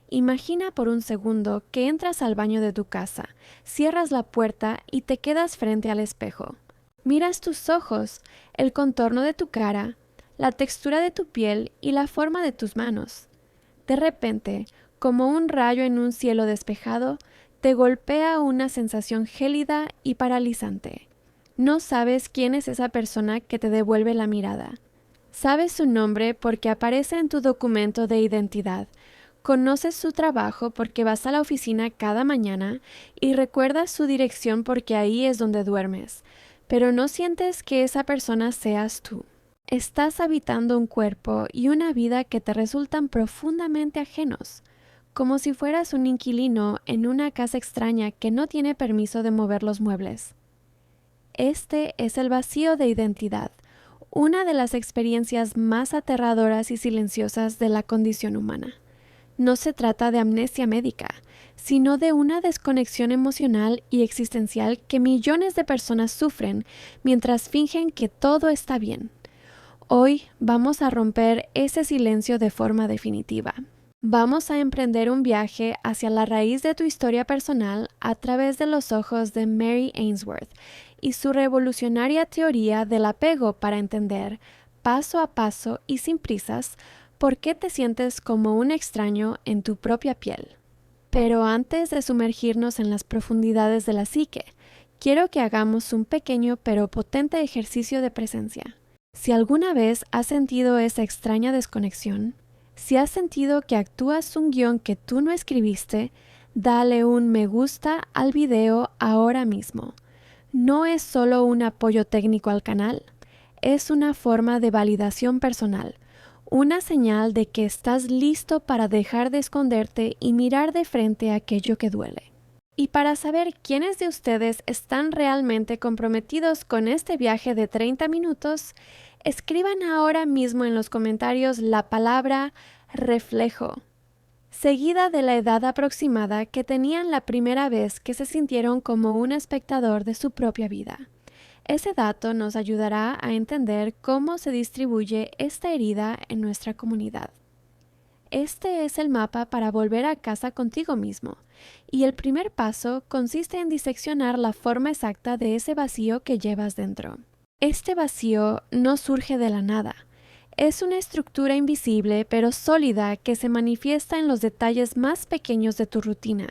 Imagina por un segundo que entras al baño de tu casa, cierras la puerta y te quedas frente al espejo. Miras tus ojos, el contorno de tu cara, la textura de tu piel y la forma de tus manos. De repente, como un rayo en un cielo despejado, te golpea una sensación gélida y paralizante. No sabes quién es esa persona que te devuelve la mirada. Sabes su nombre porque aparece en tu documento de identidad. Conoces su trabajo porque vas a la oficina cada mañana y recuerdas su dirección porque ahí es donde duermes, pero no sientes que esa persona seas tú. Estás habitando un cuerpo y una vida que te resultan profundamente ajenos, como si fueras un inquilino en una casa extraña que no tiene permiso de mover los muebles. Este es el vacío de identidad, una de las experiencias más aterradoras y silenciosas de la condición humana. No se trata de amnesia médica, sino de una desconexión emocional y existencial que millones de personas sufren mientras fingen que todo está bien. Hoy vamos a romper ese silencio de forma definitiva. Vamos a emprender un viaje hacia la raíz de tu historia personal a través de los ojos de Mary Ainsworth y su revolucionaria teoría del apego para entender, paso a paso y sin prisas, por qué te sientes como un extraño en tu propia piel. Pero antes de sumergirnos en las profundidades de la psique, quiero que hagamos un pequeño pero potente ejercicio de presencia. Si alguna vez has sentido esa extraña desconexión, si has sentido que actúas un guión que tú no escribiste, dale un me gusta al video ahora mismo. No es solo un apoyo técnico al canal, es una forma de validación personal, una señal de que estás listo para dejar de esconderte y mirar de frente aquello que duele. Y para saber quiénes de ustedes están realmente comprometidos con este viaje de 30 minutos, escriban ahora mismo en los comentarios la palabra reflejo, seguida de la edad aproximada que tenían la primera vez que se sintieron como un espectador de su propia vida. Ese dato nos ayudará a entender cómo se distribuye esta herida en nuestra comunidad. Este es el mapa para volver a casa contigo mismo, y el primer paso consiste en diseccionar la forma exacta de ese vacío que llevas dentro. Este vacío no surge de la nada. Es una estructura invisible pero sólida que se manifiesta en los detalles más pequeños de tu rutina.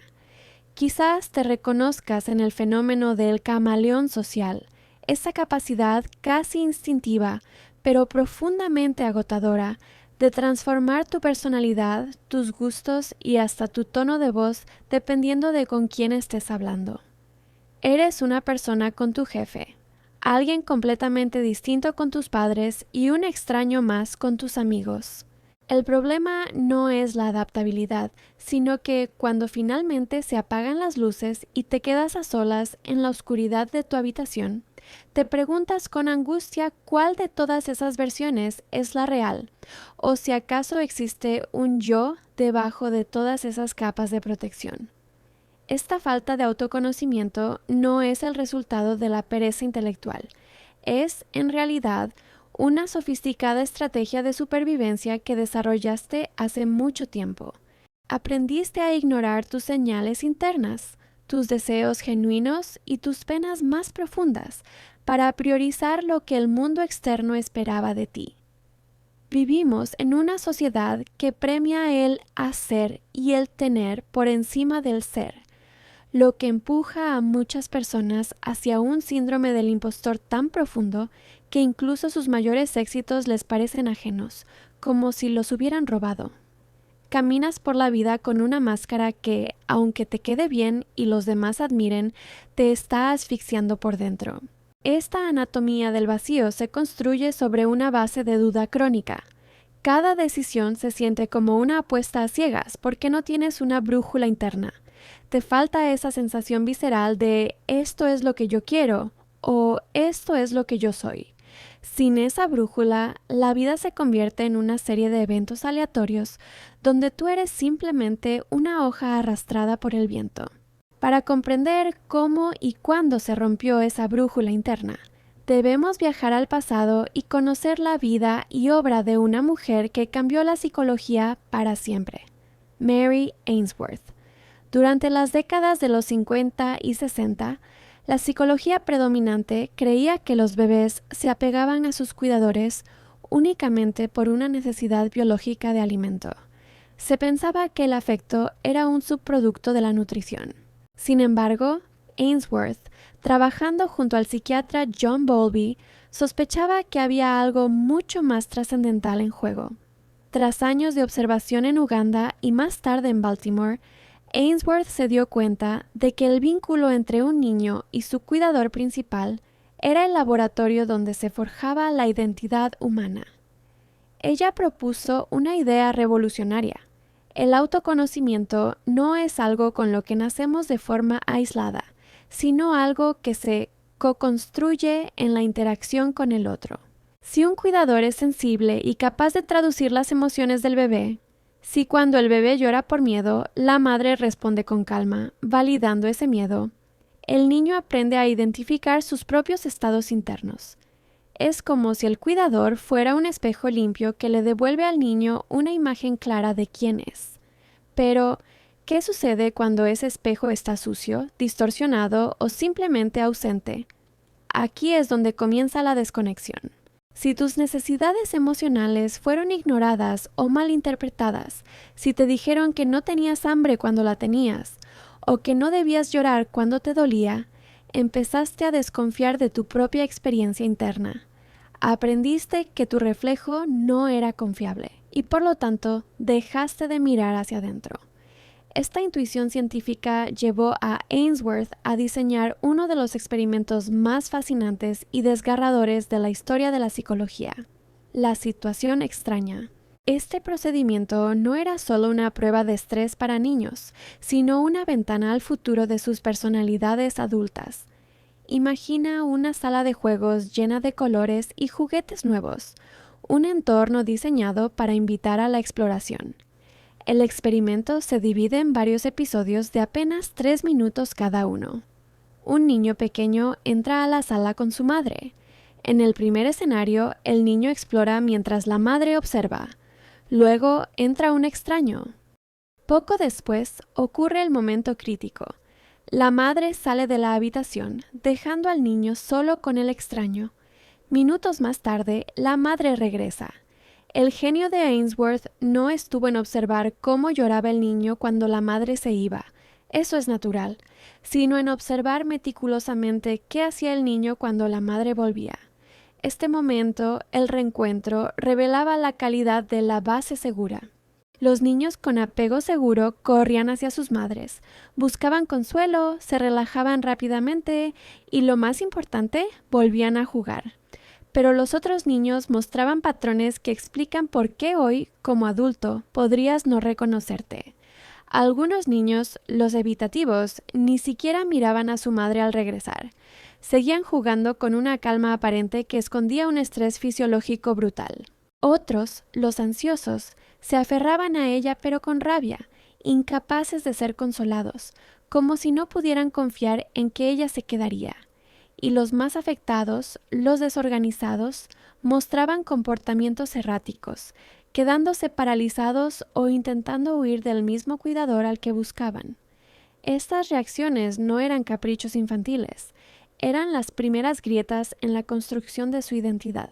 Quizás te reconozcas en el fenómeno del camaleón social, esa capacidad casi instintiva, pero profundamente agotadora, de transformar tu personalidad, tus gustos y hasta tu tono de voz dependiendo de con quién estés hablando. Eres una persona con tu jefe, alguien completamente distinto con tus padres y un extraño más con tus amigos. El problema no es la adaptabilidad, sino que cuando finalmente se apagan las luces y te quedas a solas en la oscuridad de tu habitación, te preguntas con angustia cuál de todas esas versiones es la real, o si acaso existe un yo debajo de todas esas capas de protección. Esta falta de autoconocimiento no es el resultado de la pereza intelectual, es, en realidad, una sofisticada estrategia de supervivencia que desarrollaste hace mucho tiempo. Aprendiste a ignorar tus señales internas, tus deseos genuinos y tus penas más profundas para priorizar lo que el mundo externo esperaba de ti. Vivimos en una sociedad que premia el hacer y el tener por encima del ser, lo que empuja a muchas personas hacia un síndrome del impostor tan profundo que incluso sus mayores éxitos les parecen ajenos, como si los hubieran robado. Caminas por la vida con una máscara que, aunque te quede bien y los demás admiren, te está asfixiando por dentro. Esta anatomía del vacío se construye sobre una base de duda crónica. Cada decisión se siente como una apuesta a ciegas porque no tienes una brújula interna. Te falta esa sensación visceral de esto es lo que yo quiero o esto es lo que yo soy. Sin esa brújula, la vida se convierte en una serie de eventos aleatorios donde tú eres simplemente una hoja arrastrada por el viento. Para comprender cómo y cuándo se rompió esa brújula interna, debemos viajar al pasado y conocer la vida y obra de una mujer que cambió la psicología para siempre. Mary Ainsworth. Durante las décadas de los 50 y 60, la psicología predominante creía que los bebés se apegaban a sus cuidadores únicamente por una necesidad biológica de alimento. Se pensaba que el afecto era un subproducto de la nutrición. Sin embargo, Ainsworth, trabajando junto al psiquiatra John Bowlby, sospechaba que había algo mucho más trascendental en juego. Tras años de observación en Uganda y más tarde en Baltimore, Ainsworth se dio cuenta de que el vínculo entre un niño y su cuidador principal era el laboratorio donde se forjaba la identidad humana. Ella propuso una idea revolucionaria. El autoconocimiento no es algo con lo que nacemos de forma aislada, sino algo que se co-construye en la interacción con el otro. Si un cuidador es sensible y capaz de traducir las emociones del bebé, si cuando el bebé llora por miedo, la madre responde con calma, validando ese miedo, el niño aprende a identificar sus propios estados internos. Es como si el cuidador fuera un espejo limpio que le devuelve al niño una imagen clara de quién es. Pero, ¿qué sucede cuando ese espejo está sucio, distorsionado o simplemente ausente? Aquí es donde comienza la desconexión. Si tus necesidades emocionales fueron ignoradas o malinterpretadas, si te dijeron que no tenías hambre cuando la tenías, o que no debías llorar cuando te dolía, empezaste a desconfiar de tu propia experiencia interna. Aprendiste que tu reflejo no era confiable y por lo tanto dejaste de mirar hacia adentro. Esta intuición científica llevó a Ainsworth a diseñar uno de los experimentos más fascinantes y desgarradores de la historia de la psicología, la situación extraña. Este procedimiento no era solo una prueba de estrés para niños, sino una ventana al futuro de sus personalidades adultas. Imagina una sala de juegos llena de colores y juguetes nuevos, un entorno diseñado para invitar a la exploración. El experimento se divide en varios episodios de apenas 3 minutos cada uno. Un niño pequeño entra a la sala con su madre. En el primer escenario, el niño explora mientras la madre observa. Luego entra un extraño. Poco después ocurre el momento crítico. La madre sale de la habitación, dejando al niño solo con el extraño. Minutos más tarde, la madre regresa. El genio de Ainsworth no estuvo en observar cómo lloraba el niño cuando la madre se iba, eso es natural, sino en observar meticulosamente qué hacía el niño cuando la madre volvía. Este momento, el reencuentro, revelaba la calidad de la base segura. Los niños con apego seguro corrían hacia sus madres, buscaban consuelo, se relajaban rápidamente y, lo más importante, volvían a jugar. Pero los otros niños mostraban patrones que explican por qué hoy, como adulto, podrías no reconocerte. Algunos niños, los evitativos, ni siquiera miraban a su madre al regresar. Seguían jugando con una calma aparente que escondía un estrés fisiológico brutal. Otros, los ansiosos, se aferraban a ella pero con rabia, incapaces de ser consolados, como si no pudieran confiar en que ella se quedaría. Y los más afectados, los desorganizados, mostraban comportamientos erráticos, quedándose paralizados o intentando huir del mismo cuidador al que buscaban. Estas reacciones no eran caprichos infantiles, eran las primeras grietas en la construcción de su identidad.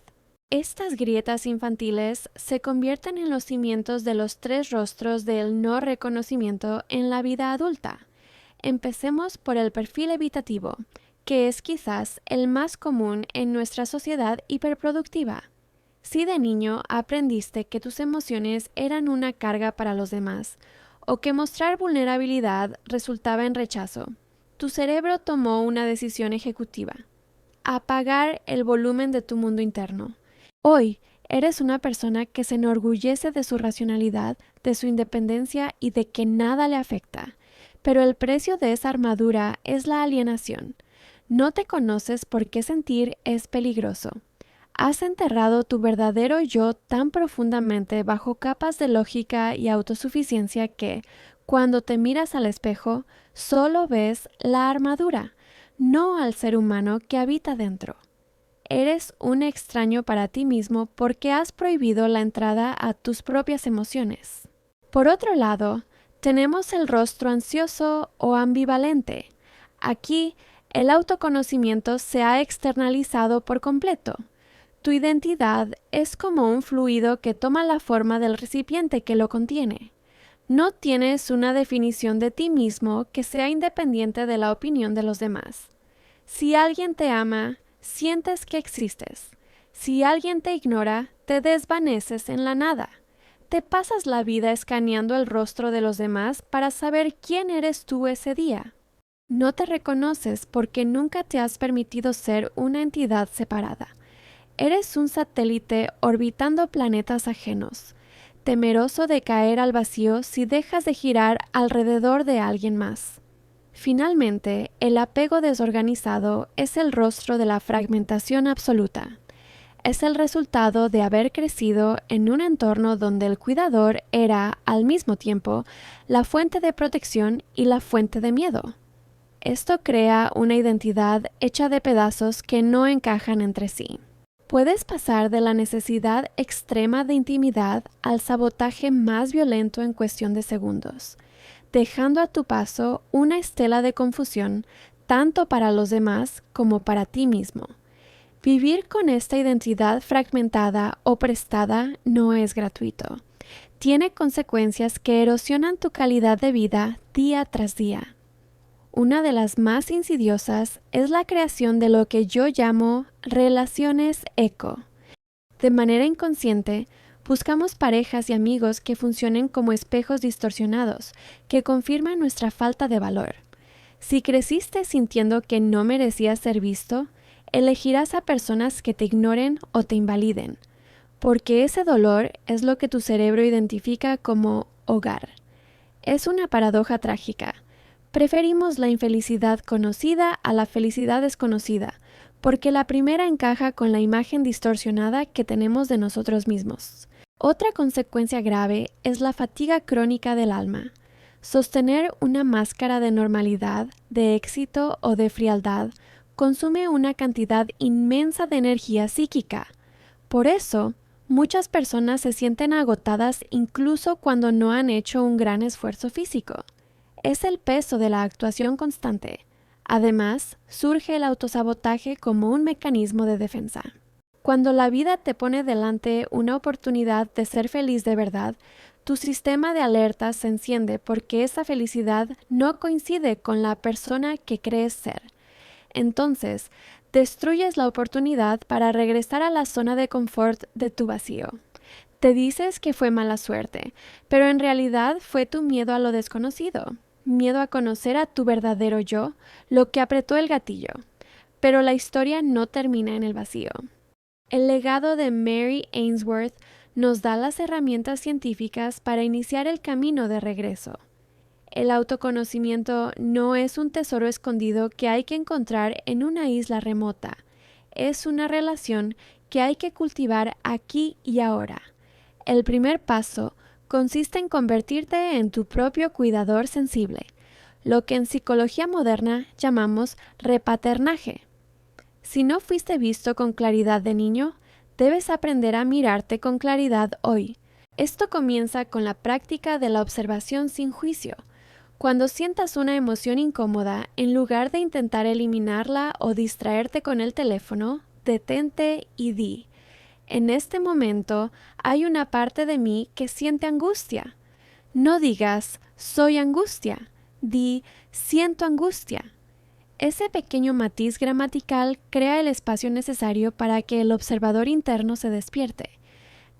Estas grietas infantiles se convierten en los cimientos de los 3 rostros del no reconocimiento en la vida adulta. Empecemos por el perfil evitativo, que es quizás el más común en nuestra sociedad hiperproductiva. Si de niño aprendiste que tus emociones eran una carga para los demás, o que mostrar vulnerabilidad resultaba en rechazo, tu cerebro tomó una decisión ejecutiva: apagar el volumen de tu mundo interno. Hoy eres una persona que se enorgullece de su racionalidad, de su independencia y de que nada le afecta. Pero el precio de esa armadura es la alienación. No te conoces porque sentir es peligroso. Has enterrado tu verdadero yo tan profundamente bajo capas de lógica y autosuficiencia que, cuando te miras al espejo, solo ves la armadura, no al ser humano que habita dentro. Eres un extraño para ti mismo porque has prohibido la entrada a tus propias emociones. Por otro lado, Tenemos el rostro ansioso o ambivalente. Aquí, el autoconocimiento se ha externalizado por completo. Tu identidad es como un fluido que toma la forma del recipiente que lo contiene. No tienes una definición de ti mismo que sea independiente de la opinión de los demás. Si alguien te ama, sientes que existes. Si alguien te ignora, te desvaneces en la nada. Te pasas la vida escaneando el rostro de los demás para saber quién eres tú ese día. No te reconoces porque nunca te has permitido ser una entidad separada. Eres un satélite orbitando planetas ajenos, temeroso de caer al vacío si dejas de girar alrededor de alguien más. Finalmente, el apego desorganizado es el rostro de la fragmentación absoluta. Es el resultado de haber crecido en un entorno donde el cuidador era, al mismo tiempo, la fuente de protección y la fuente de miedo. Esto crea una identidad hecha de pedazos que no encajan entre sí. Puedes pasar de la necesidad extrema de intimidad al sabotaje más violento en cuestión de segundos, dejando a tu paso una estela de confusión tanto para los demás como para ti mismo. Vivir con esta identidad fragmentada o prestada no es gratuito. Tiene consecuencias que erosionan tu calidad de vida día tras día. Una de las más insidiosas es la creación de lo que yo llamo relaciones eco. De manera inconsciente, buscamos parejas y amigos que funcionen como espejos distorsionados, que confirman nuestra falta de valor. Si creciste sintiendo que no merecías ser visto, elegirás a personas que te ignoren o te invaliden, porque ese dolor es lo que tu cerebro identifica como hogar. Es una paradoja trágica. Preferimos la infelicidad conocida a la felicidad desconocida, porque la primera encaja con la imagen distorsionada que tenemos de nosotros mismos. Otra consecuencia grave es la fatiga crónica del alma. Sostener una máscara de normalidad, de éxito o de frialdad consume una cantidad inmensa de energía psíquica. Por eso, muchas personas se sienten agotadas incluso cuando no han hecho un gran esfuerzo físico. Es el peso de la actuación constante. Además, surge el autosabotaje como un mecanismo de defensa. Cuando la vida te pone delante una oportunidad de ser feliz de verdad, tu sistema de alertas se enciende porque esa felicidad no coincide con la persona que crees ser. Entonces, destruyes la oportunidad para regresar a la zona de confort de tu vacío. Te dices que fue mala suerte, pero en realidad fue tu miedo a lo desconocido. Miedo a conocer a tu verdadero yo, lo que apretó el gatillo. Pero la historia no termina en el vacío. El legado de Mary Ainsworth nos da las herramientas científicas para iniciar el camino de regreso. El autoconocimiento no es un tesoro escondido que hay que encontrar en una isla remota. Es una relación que hay que cultivar aquí y ahora. El primer paso consiste en convertirte en tu propio cuidador sensible, lo que en psicología moderna llamamos repaternaje. Si no fuiste visto con claridad de niño, debes aprender a mirarte con claridad hoy. Esto comienza con la práctica de la observación sin juicio. Cuando sientas una emoción incómoda, en lugar de intentar eliminarla o distraerte con el teléfono, detente y di: en este momento hay una parte de mí que siente angustia. No digas soy angustia, di siento angustia. Ese pequeño matiz gramatical crea el espacio necesario para que el observador interno se despierte.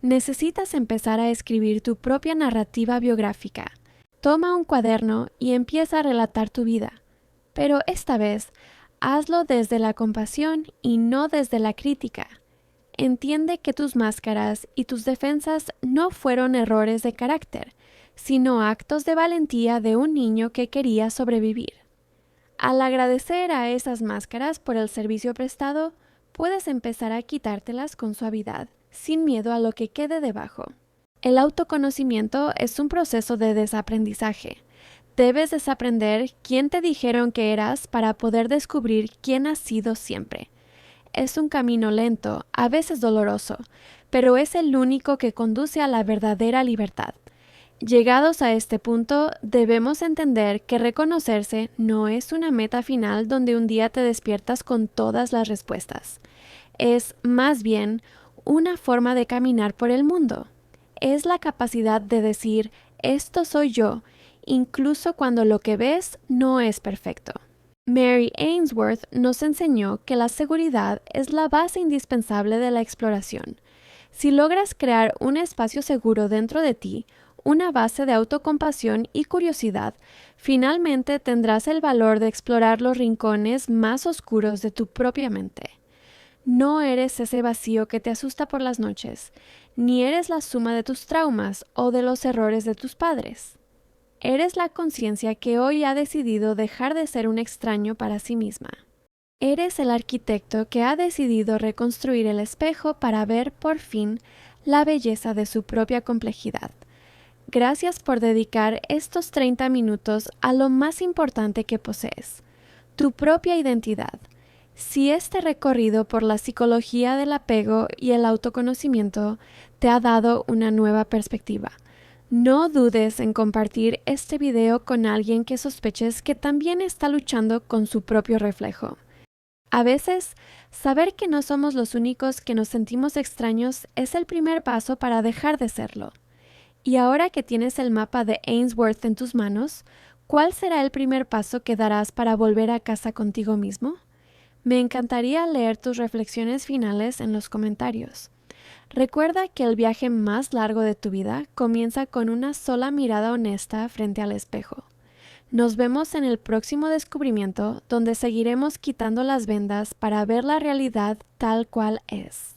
Necesitas empezar a escribir tu propia narrativa biográfica. Toma un cuaderno y empieza a relatar tu vida. Pero esta vez, hazlo desde la compasión y no desde la crítica. Entiende que tus máscaras y tus defensas no fueron errores de carácter, sino actos de valentía de un niño que quería sobrevivir. Al agradecer a esas máscaras por el servicio prestado, puedes empezar a quitártelas con suavidad, sin miedo a lo que quede debajo. El autoconocimiento es un proceso de desaprendizaje. Debes desaprender quién te dijeron que eras para poder descubrir quién has sido siempre. Es un camino lento, a veces doloroso, pero es el único que conduce a la verdadera libertad. Llegados a este punto, debemos entender que reconocerse no es una meta final donde un día te despiertas con todas las respuestas. Es, más bien, una forma de caminar por el mundo. Es la capacidad de decir, esto soy yo, incluso cuando lo que ves no es perfecto. Mary Ainsworth nos enseñó que la seguridad es la base indispensable de la exploración. Si logras crear un espacio seguro dentro de ti, una base de autocompasión y curiosidad, finalmente tendrás el valor de explorar los rincones más oscuros de tu propia mente. No eres ese vacío que te asusta por las noches, ni eres la suma de tus traumas o de los errores de tus padres. Eres la conciencia que hoy ha decidido dejar de ser un extraño para sí misma. Eres el arquitecto que ha decidido reconstruir el espejo para ver por fin la belleza de su propia complejidad. Gracias por dedicar estos 30 minutos a lo más importante que posees, tu propia identidad. Si este recorrido por la psicología del apego y el autoconocimiento te ha dado una nueva perspectiva, no dudes en compartir este video con alguien que sospeches que también está luchando con su propio reflejo. A veces, saber que no somos los únicos que nos sentimos extraños es el primer paso para dejar de serlo. Y ahora que tienes el mapa de Ainsworth en tus manos, ¿cuál será el primer paso que darás para volver a casa contigo mismo? Me encantaría leer tus reflexiones finales en los comentarios. Recuerda que el viaje más largo de tu vida comienza con una sola mirada honesta frente al espejo. Nos vemos en el próximo descubrimiento, donde seguiremos quitando las vendas para ver la realidad tal cual es.